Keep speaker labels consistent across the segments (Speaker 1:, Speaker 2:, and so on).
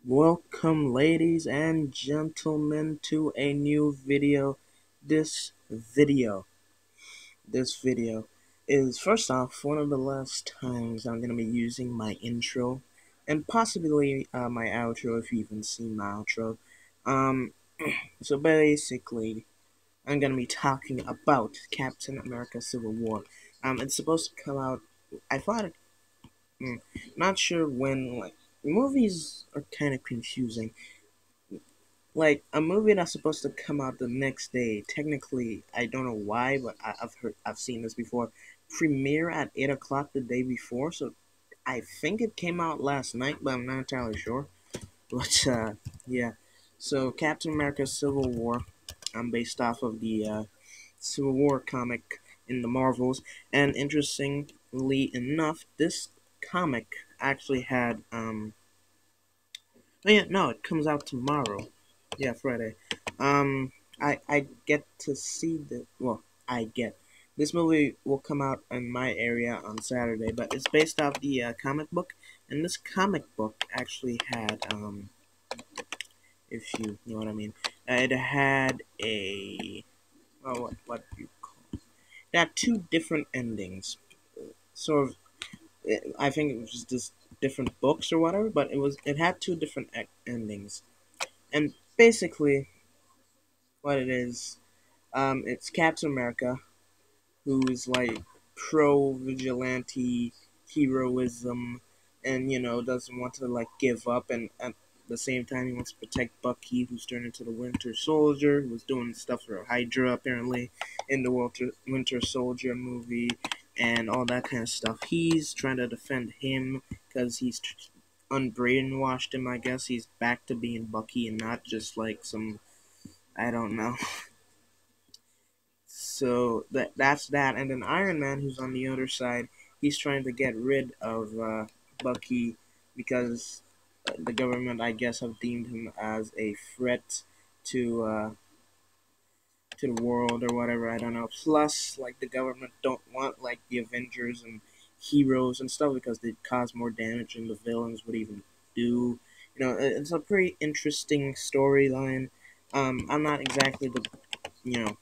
Speaker 1: Welcome, ladies and gentlemen, to a new video. This video is, first off, one of the last times I'm going to be using my intro and possibly my outro, if you even see my outro. Um, so basically, I'm going to be talking about Captain America Civil War. It's supposed to come out, I thought, mm, not sure when, movies are kind of confusing. Like, a movie that's supposed to come out the next day, technically, I don't know why, but I've seen this before, premiere at 8 o'clock the day before, so I think it came out last night, but I'm not entirely sure. But, yeah. So, Captain America Civil War, based off of the, Civil War comic in the Marvels, and interestingly enough, this comic actually had, oh yeah, no, it comes out tomorrow. Yeah, Friday. I get to see I get this movie will come out in my area on Saturday, but it's based off the comic book, and this comic book actually had if you know what I mean, it had a what do you call it? It had two different endings. Sort of, I think it was just different books or whatever, but it had two different endings, and basically what it is. It's Captain America, who's like pro vigilante heroism, and doesn't want to like give up, and at the same time he wants to protect Bucky, who's turned into the Winter Soldier, who was doing stuff for Hydra apparently in the Winter Soldier movie, and all that kind of stuff. He's trying to defend him because he's unbrainwashed him. I guess he's back to being Bucky and not just like some, I don't know. So that's that, and then Iron Man, who's on the other side, he's trying to get rid of Bucky because the government, I guess, have deemed him as a threat to uh, to the world or whatever. I don't know. Plus, like the government don't want like the Avengers and heroes and stuff because they'd cause more damage than the villains would even do. It's a pretty interesting storyline. I'm not exactly you know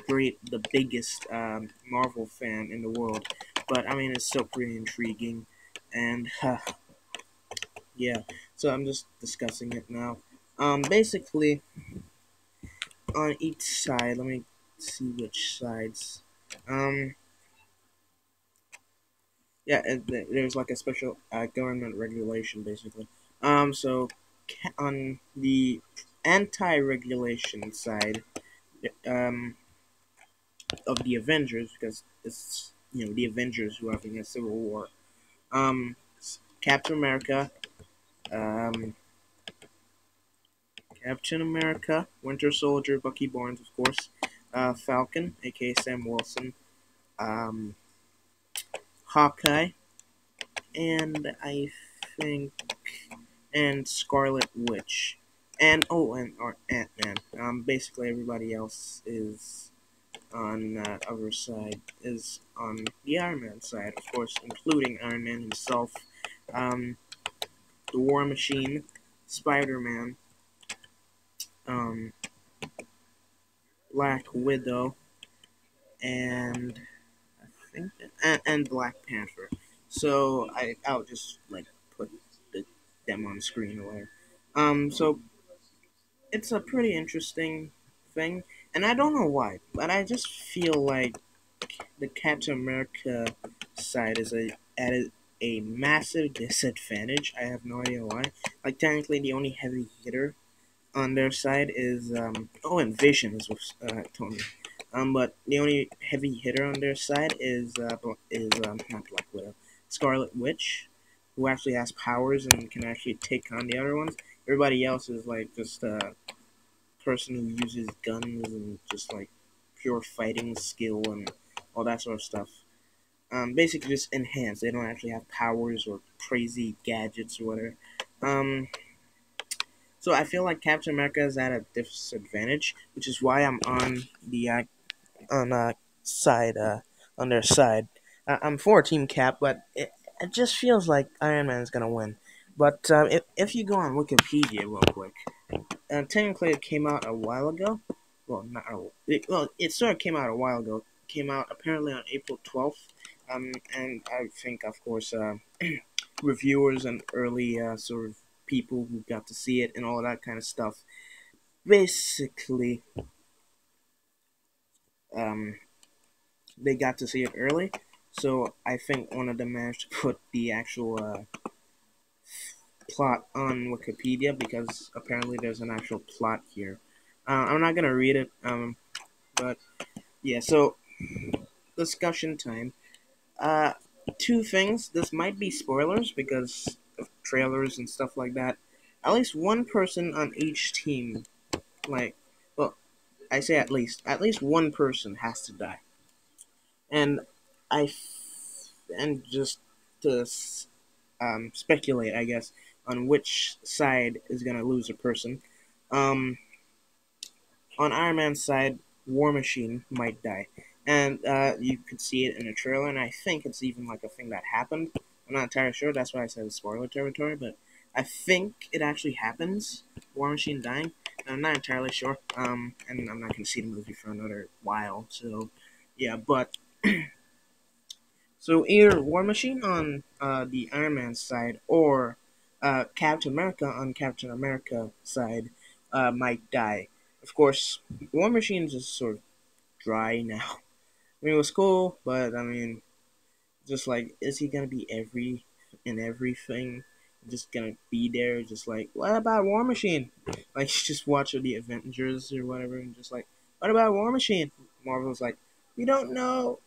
Speaker 1: the biggest Marvel fan in the world, but I mean it's still pretty intriguing, and yeah. So I'm just discussing it now. Basically, on each side, let me see which sides. Um, yeah, there's like a special government regulation basically. So on the anti-regulation side, um, of the Avengers, because it's the Avengers who are having a civil war. Um, Captain America, um, Captain America, Winter Soldier, Bucky Barnes, of course, Falcon, aka Sam Wilson, um, Hawkeye, and I think and Scarlet Witch, and or Ant Man. Basically everybody else is on that other side is on the Iron Man side, of course, including Iron Man himself, um, the War Machine, Spider Man, um, Black Widow, and I think and Black Panther. So I'll just like put them on the screen or whatever. So it's a pretty interesting thing, and I don't know why, but I just feel like the Captain America side is at a massive disadvantage. I have no idea why. Like technically, the only heavy hitter on their side is and Vision is with Tony. But the only heavy hitter on their side is not Black Widow, Scarlet Witch, who actually has powers and can actually take on the other ones. Everybody else is like just a person who uses guns and just like pure fighting skill and all that sort of stuff. Basically just enhanced. They don't actually have powers or crazy gadgets or whatever. Um, so I feel like Captain America is at a disadvantage, which is why I'm on the side on their side. I'm for Team Cap, but it just feels like Iron Man is gonna win. But if you go on Wikipedia real quick, technically it came out a while ago. Well, not well, it sort of came out a while ago. It came out apparently on April 12th. And I think, of course, reviewers and early sort of people who got to see it and all that kind of stuff basically um, they got to see it early. So I think one of them managed to put the actual plot on Wikipedia because apparently there's an actual plot here. I'm not gonna read it, but yeah. So discussion time. Uh, Two things. This might be spoilers because of trailers and stuff like that. At least one person on each team, like, well, I say at least one person has to die. And and just to speculate, I guess, on which side is gonna lose a person. Um, on Iron Man's side, War Machine might die, and you could see it in the trailer. And I think it's even like a thing that happened. I'm not entirely sure. That's why I said spoiler territory, but I think it actually happens. War Machine dying. I'm not entirely sure. And I'm not gonna see the movie for another while. So, yeah, but so either War Machine on the Iron Man side or Captain America on Captain America side might die. Of course, War Machine is just sort of dry now. I mean, it was cool, but I mean, just like, is he gonna be in everything? Just gonna be there, just like, what about War Machine? Like, just watch the Avengers or whatever, and just like, what about War Machine? Marvel's like, we don't know.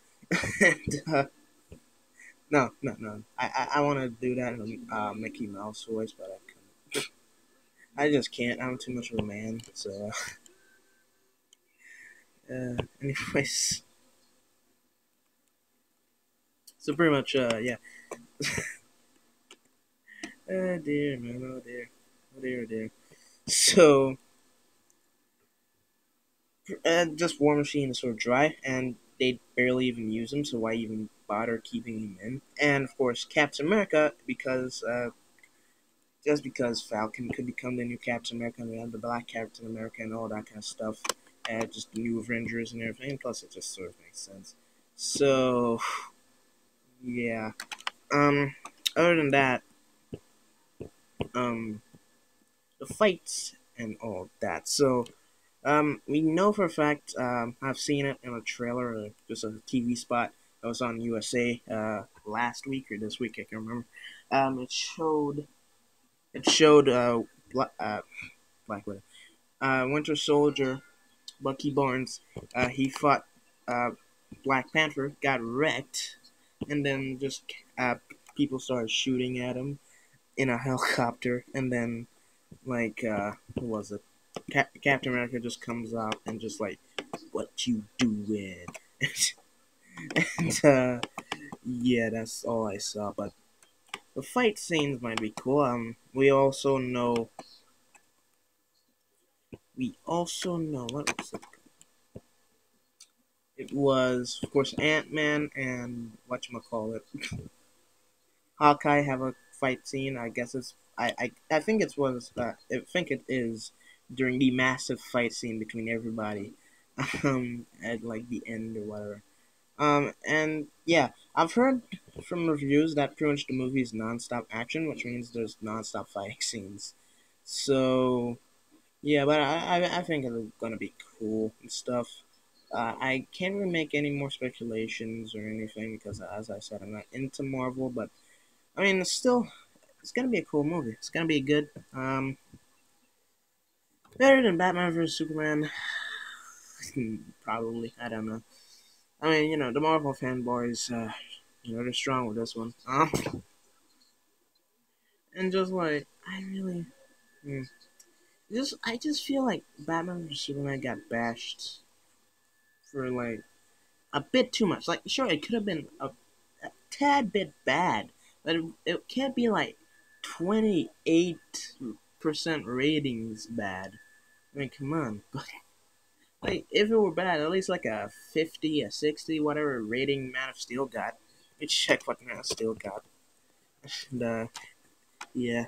Speaker 1: and, no, no, no. I want to do that in a Mickey Mouse voice, but I couldn't. I just can't. I'm too much of a man. So, anyways, so pretty much, yeah. Oh dear, man. Oh dear. Oh dear, oh dear. So, just War Machine is sort of dry, and they barely even use him. So why even bother keeping him in? And of course, Captain America, because just because Falcon could become the new Captain America, and we have the Black Captain America and all that kind of stuff, and just the new Avengers and everything. And plus, it just sort of makes sense. So, yeah. Um, Other than that, um, the fights and all that. So, we know for a fact. I've seen it in a trailer, or just a TV spot that was on USA last week or this week. I can't remember. It showed. It showed Black Widow, Winter Soldier, Bucky Barnes. He fought uh, Black Panther, got wrecked, and then just people started shooting at him in a helicopter, and then like what was it? Captain America just comes out and just like, what you doing? and yeah, that's all I saw. But the fight scenes might be cool. We also know what was it? It was, of course, Ant-Man and whatchamacallit. Hawkeye have a fight scene. I guess it's I think it was I think it is during the massive fight scene between everybody, at like the end or whatever. And yeah, I've heard from reviews that pretty much the movie is non-stop action, which means there's non-stop fighting scenes. So yeah, but I think it's gonna be cool and stuff. I can't really make any more speculations or anything because, as I said, I'm not into Marvel. But I mean, it's gonna be a cool movie. It's gonna be good. Better than Batman vs Superman, probably. I don't know. I mean, the Marvel fanboys, they're strong with this one. And just like, hmm, I just feel like Batman vs Superman got bashed for like a bit too much. Like, sure, it could have been a tad bit bad, but it can't be like 28% ratings bad. I mean, come on. But like, if it were bad, at least like a 50, a 60, whatever rating Man of Steel got. Let me check what Man of Steel got. And, yeah.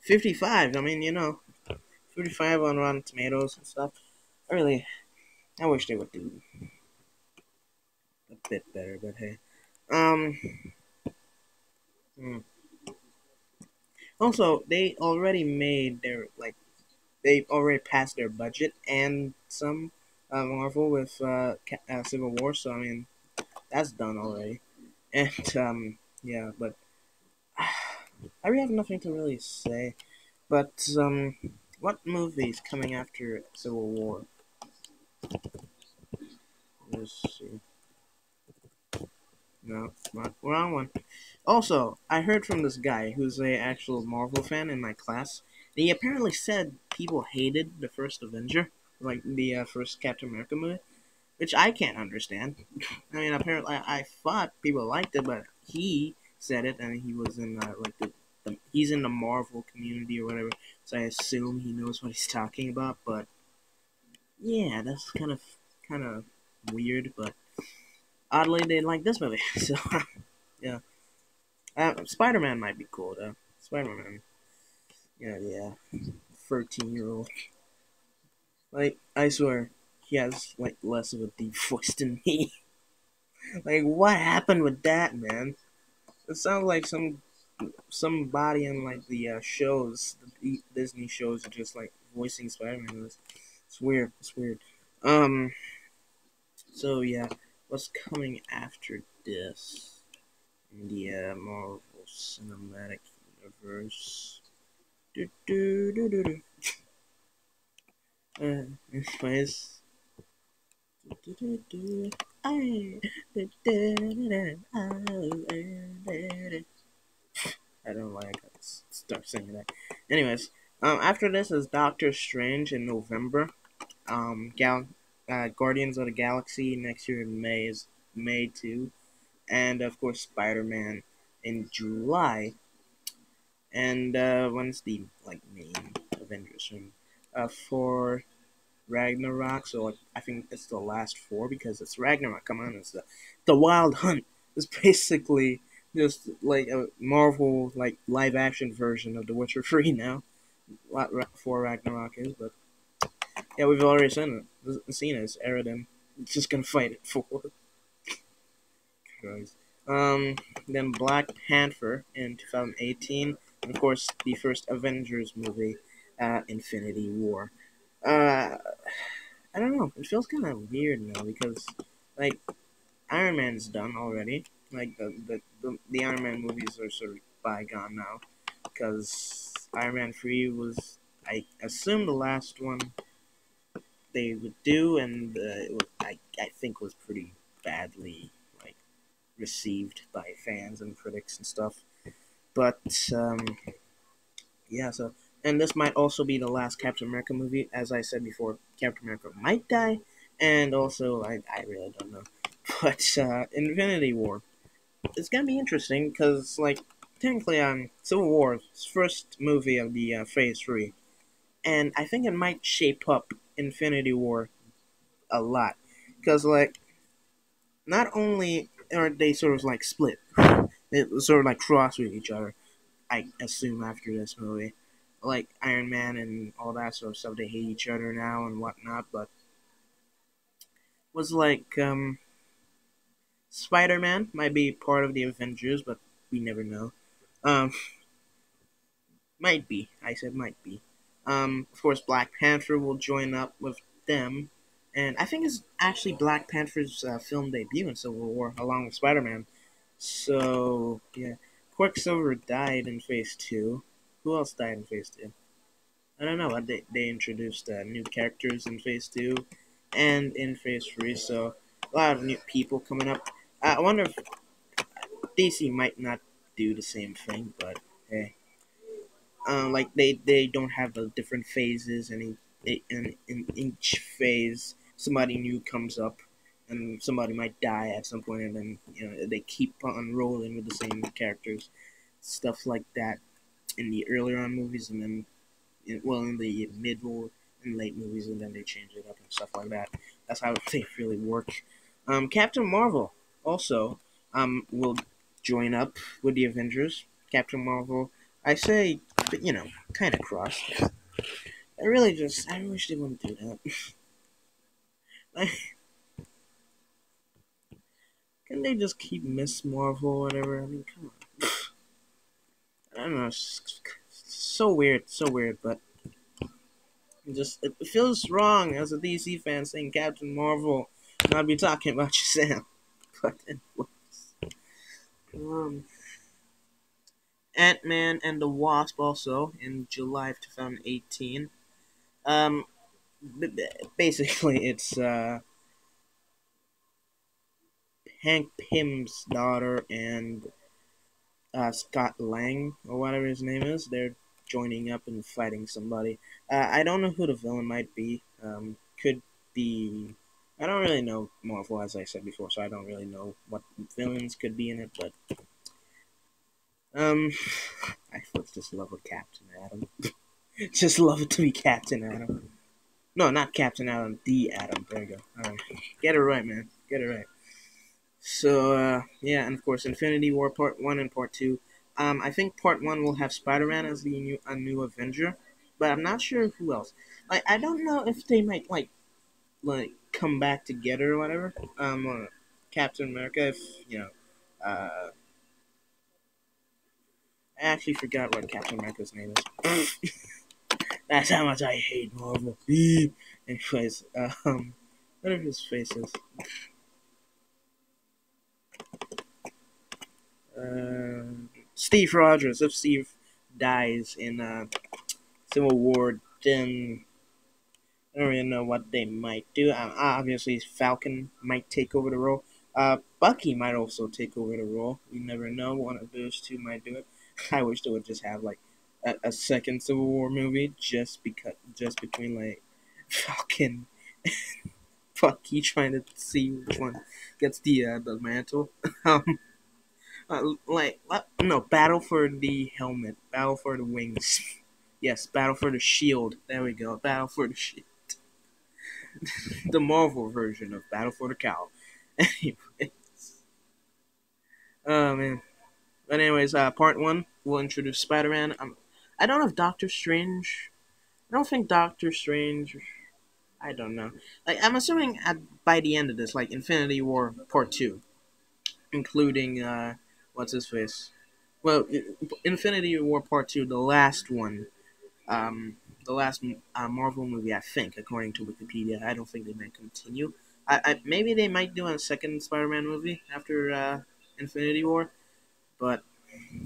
Speaker 1: 55. I mean, 55 on Rotten Tomatoes and stuff. I wish they would do a bit better, but hey. Um. hmm. Also, they already passed their budget and some Marvel with Civil War. So I mean, that's done already. And yeah, but I really have nothing to really say. But what movie is coming after Civil War? Let's see. No, not wrong one. Also, I heard from this guy who's a actual Marvel fan in my class. He apparently said people hated the first Avenger, like the first Captain America movie, which I can't understand. I mean, apparently, I thought people liked it, but he said it, and he was in like he's in the Marvel community or whatever, so I assume he knows what he's talking about. But yeah, that's kind of weird, but oddly, they like this movie. So yeah, Spider Man might be cool though. Spider Man, yeah, 13-year-old. Like I swear, he has like less of a deep voice than me. Like what happened with that, man? It sounds like somebody in like the shows, the Disney shows, are just like voicing Spider-Man. It's weird. It's weird. Um. So yeah, what's coming after this in the Marvel Cinematic Universe? Do do do do do. Anyways. Do, do, do. I, do, do, do, do, I don't know why I got to start singing that. Anyways, after this is Doctor Strange in November. Guardians of the Galaxy next year in May is May 2, and of course Spider Man in July. And when's the like main Avengers film? For Ragnarok. So like, I think it's the last four because it's Ragnarok. Come on, it's the Wild Hunt. It's basically just like a Marvel like live action version of The Witcher 3 now. What for Ragnarok is, but yeah, we've already seen it. Seen it. It's Eridan. It's just gonna fight it for Christ. Then Black Panther in 2018. And of course, the first Avengers movie, Infinity War. Uh, I don't know. It feels kind of weird now because, like, Iron Man's done already. Like the Iron Man movies are sort of bygone now because Iron Man 3 was, I assume, the last one they would do, and I think was pretty badly like received by fans and critics and stuff. But yeah, so and this might also be the last Captain America movie. As I said before, Captain America might die, and also I really don't know. But Infinity War, it's gonna be interesting because like technically Civil War is first movie of the Phase 3, and I think it might shape up Infinity War a lot because like not only are they sort of like split, they sort of like cross with each other. I assume after this movie, like Iron Man and all that sort of stuff, they hate each other now and whatnot. But was like Spider Man might be part of the Avengers, but we never know. Um, might be. I said might be. Of course, Black Panther will join up with them, and I think it's actually Black Panther's film debut in Civil War, along with Spider Man. So yeah, Quicksilver died in Phase 2. Who else died in Phase 2? I don't know. They introduced new characters in Phase 2 and in Phase 3, so a lot of new people coming up. I wonder if DC might not do the same thing, but hey. Like they don't have the different phases, and in each phase, somebody new comes up, and somebody might die at some point, and then they keep on rolling with the same characters, stuff like that in the earlier on movies, and then in the middle and late movies, and then they change it up and stuff like that. That's how they really work. Captain Marvel also will join up with the Avengers. Captain Marvel, I say but kind of crossed. I wish they wouldn't do that. Like, can they just keep Miss Marvel or whatever? I mean, come on. I don't know. It's so weird, so weird, but it feels wrong as a DC fan saying Captain Marvel, and I'd be talking about Shazam. But anyways, um, Ant-Man and the Wasp also in July of 2018. Um, basically, it's Hank Pym's daughter and Scott Lang or whatever his name is. They're joining up and fighting somebody. I don't know who the villain might be. Could be. I don't really know Marvel, as I said before, so I don't really know what villains could be in it. But um, I would just love a Captain Atom. Just love it to be Captain Atom. No, not Captain Atom. The Atom. There you go. All right, get it right, man. Get it right. So yeah, and of course, Infinity War Part 1 and Part 2. I think Part 1 will have Spider-Man as the new Avenger, but I'm not sure who else. Like, I don't know if they might come back together or whatever. Captain America, if uh, I actually forgot what Captain America's name is. That's how much I hate Marvel. Anyways, whatever his face is. Steve Rogers. If Steve dies in Civil War, then I don't really know what they might do. Obviously, Falcon might take over the role. Bucky might also take over the role. You never know. One of those two might do it. I wish they would just have like a second Civil War movie just between like Falcon and Bucky trying to see which one gets the mantle. um, no, battle for the helmet, battle for the wings. Yes, battle for the shield. There we go, battle for the shield. The Marvel version of Battle for the Cow. Anyways, oh man. But anyways, Part 1 will introduce Spider-Man. I don't know if Doctor Strange. I don't think Doctor Strange. I don't know. Like, I'm assuming by the end of this, like Infinity War Part 2, including what's his face. Well, Infinity War Part 2, the last one, the last Marvel movie, I think, according to Wikipedia. I don't think they might continue. Maybe they might do a second Spider-Man movie after Infinity War, but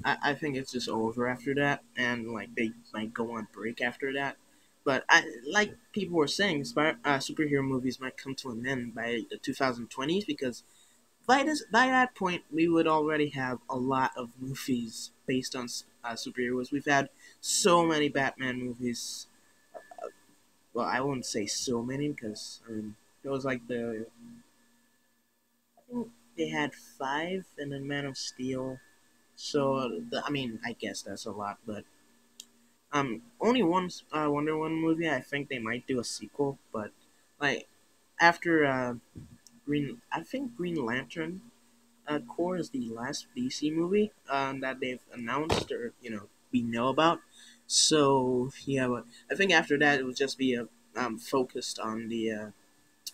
Speaker 1: I think it's just over after that, and like they might go on break after that. But like people were saying, superhero movies might come to an end by the 2020s because by that point we would already have a lot of movies based on superheroes. We've had so many Batman movies. Well, I wouldn't say so many because I mean it was like I think they had five, and then Man of Steel. So I mean I guess that's a lot, but only one Wonder Woman movie. I think they might do a sequel, but like after I think Green Lantern Corps is the last DC movie that they've announced or we know about. So yeah, but I think after that it will just be focused on the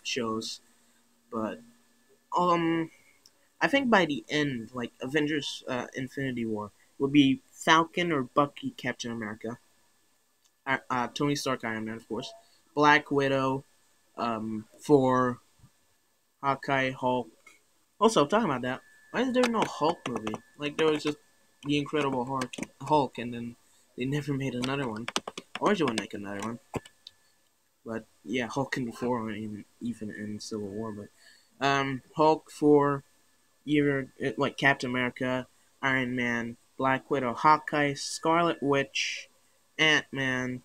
Speaker 1: shows. But um, I think by the end, like Avengers Infinity War, will be Falcon or Bucky Captain America, Tony Stark Iron Man of course, Black Widow, for Hawkeye Hulk. Also, talking about that, why is there no Hulk movie? Like there was just the Incredible Hulk, and then they never made another one. Or they would make another one. But yeah, Hulk in before or even in Civil War. But Hulk for either like Captain America, Iron Man, Black Widow, Hawkeye, Scarlet Witch, Ant Man,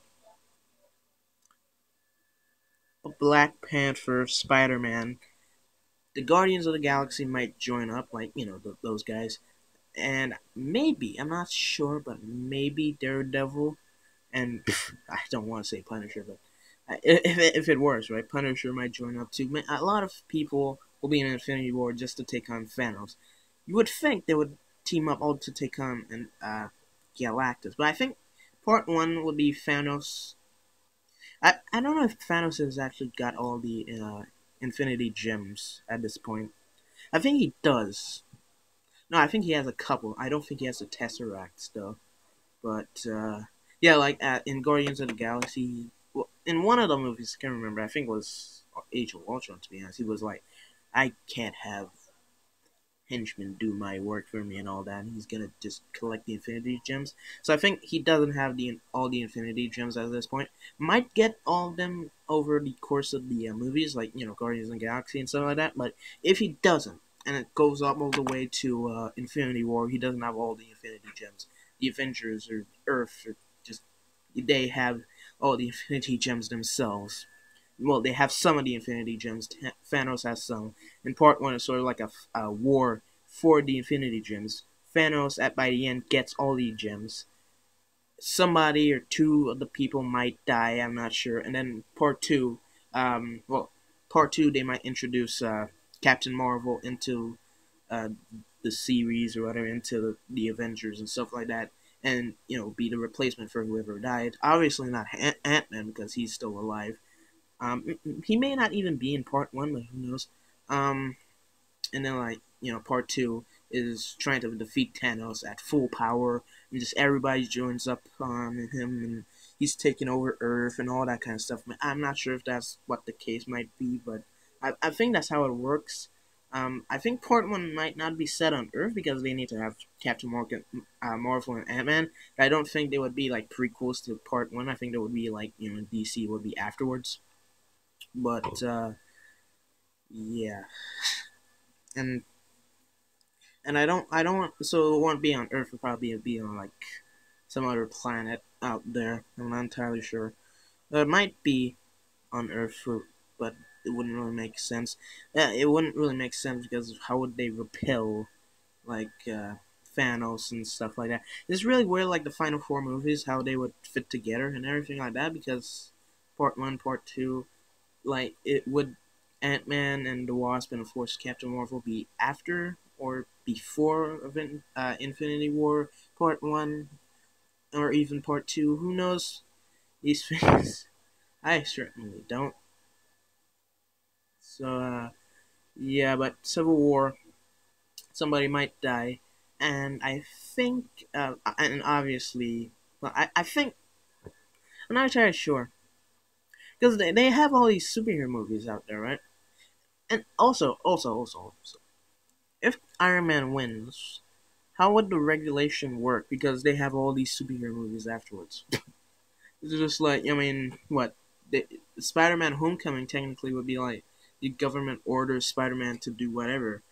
Speaker 1: Black Panther, Spider Man. The Guardians of the Galaxy might join up, like those guys, and maybe I'm not sure, but maybe Daredevil, and I don't want to say Punisher, but if it works, right, Punisher might join up too. A lot of people will be in Infinity War just to take on Thanos. You would think they would team up all to take on Galactus, but I think part 1 would be Thanos. I don't know if Thanos has actually got all the Infinity Gems at this point. I think he does. No, I think he has a couple. I don't think he has the Tesseract though. But yeah, like in Guardians of the Galaxy, well, in one of the movies, I can't remember. I think it was Age of Ultron. To be honest, he was like, "I can't have henchmen do my work for me and all that. And he's gonna just collect the Infinity Gems." So I think he doesn't have all the Infinity Gems at this point. Might get all of them over the course of the movies, like Guardians of the Galaxy and stuff like that. But if he doesn't, and it goes up all the way to Infinity War, he doesn't have all the Infinity Gems. The Avengers or Earth, or just they have all the Infinity Gems themselves. Well, they have some of the Infinity Gems. Thanos has some. In part 1, it's sort of like a war for the Infinity Gems. Thanos, by the end, gets all the gems. Somebody or two of the people might die, I'm not sure. And then part 2, part 2, they might introduce Captain Marvel into the series or whatever, into the Avengers and stuff like that. And, be the replacement for whoever died. Obviously not Ant-Man, because he's still alive. He may not even be in part 1, but who knows. And then, part 2 is trying to defeat Thanos at full power, and just everybody joins up on him, and he's taking over Earth and all that kind of stuff. I'm not sure if that's what the case might be, but I think that's how it works. I think part 1 might not be set on Earth because they need to have Captain Marvel and Ant-Man. I don't think they would be like prequels to part 1. I think they would be like, DC would be afterwards. But yeah, and I don't want, so it won't be on Earth. It'll probably be on like some other planet out there. I'm not entirely sure. It might be on Earth, but it wouldn't really make sense. It wouldn't really make sense because how would they repel like Thanos and stuff like that? It's really weird, like the final 4 movies, how they would fit together and everything like that. Because part 1, part 2. Like, it would Ant-Man and the Wasp and, of course, Captain Marvel be after or before Infinity War Part 1 or even Part 2? Who knows these things? I certainly don't. So, yeah, but Civil War, somebody might die. And I think, and obviously, well, I think, I'm not entirely sure. Because they have all these superhero movies out there, right? And also, if Iron Man wins, how would the regulation work? Because they have all these superhero movies afterwards. It's just like, what? Spider-Man Homecoming technically would be like the government orders Spider-Man to do whatever.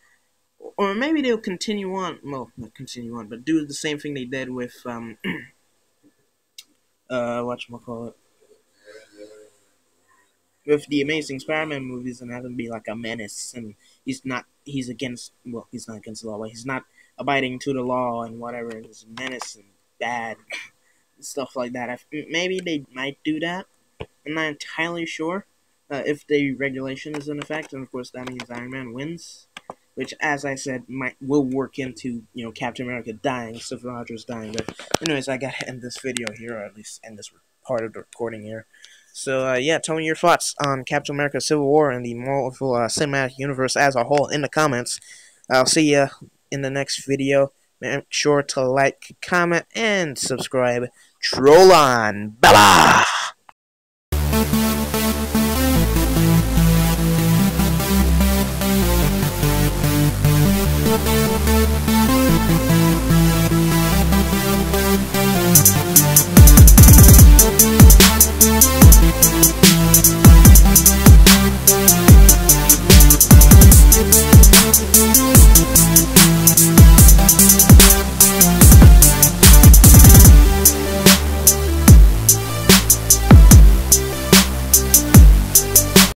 Speaker 1: Or maybe they'll continue on, well, not continue on, but do the same thing they did with, whatchamacallit, with the Amazing Spider-Man movies, and have him be like a menace, and he's not against the law, but he's not abiding to the law and whatever, and he's a menace and bad, and stuff like that. Maybe they might do that. I'm not entirely sure if the regulation is in effect, and of course that means Iron Man wins, which, as I said, will work into Captain America dying, Steve Rogers dying. But anyways, I gotta end this video here, or at least end this part of the recording here. So, yeah, tell me your thoughts on Captain America Civil War and the Marvel Cinematic Universe as a whole in the comments. I'll see you in the next video. Make sure to like, comment, and subscribe. Troll on! Bye-bye!